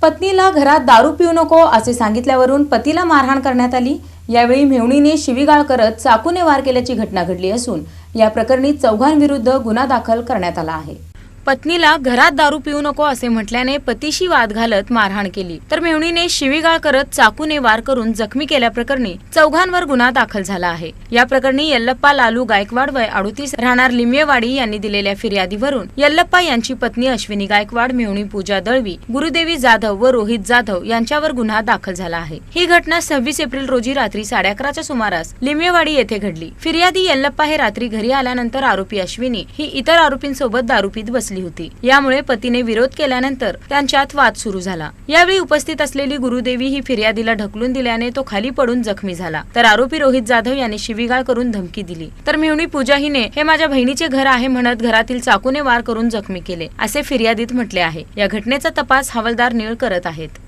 पत्नीला घरात दारू पिऊ नको असे सांगितल्यावरून पतीला मारहाण करण्यात आली। यावेळी मेहुणीने शिवीगाळ करत चाकूने वार केल्याची घटना घडली असून या प्रकरणी चौघांविरुद्ध गुन्हा दाखल करण्यात आला आहे। पत्नीला घरात दारू पिऊ नको असे म्हटल्याने पतीशी वाद घालत मारहाण केली, तर मेहुणीने शिवीगाळ करत चाकूने वार करून जखमी केल्याप्रकरणी चौघांवर गुन्हा दाखल झाला आहे। या प्रकरणी यल्लप्पा लालू गायकवाड वय 38 राहणार लिमयेवाडी यांनी दिलेल्या फिर्यादीवरून यल्लप्पा यांची पत्नी अश्विनी गायकवाड, मेहुणी पूजा दळवी, गुरुदेवी जाधव व रोहित जाधव यांच्यावर गुन्हा दाखल झाला आहे। ही घटना 26 एप्रिल रोजी रात्री 11:30च्या सुमारास लिमयेवाडी येथे घडली। फिर्यादी यल्लप्पा हे रात्री घरी आल्यानंतर आरोपी अश्विनी ही इतर आरोपींसोबत दारू पीत बसली होती। यामुळे पतीने विरोध केल्यानंतर त्यांच्यात वाद सुरू झाला। यावेळी उपस्थित असलेली गुरुदेवी ही फिर्यादीला ढकलून दिल्याने तो खाली पडून जखमी झाला, तर आरोपी रोहित जाधव यांनी शिवीगाळ करून धमकी दिली, तर मेहुणी पूजा हिने हे माझ्या बहिणीचे घर आहे म्हणत घरातील चाकूने वार करून जखमी केले असे फिर्यादीत म्हटले आहे। या घटनेचा तपास हवालदार निळ करत आहेत।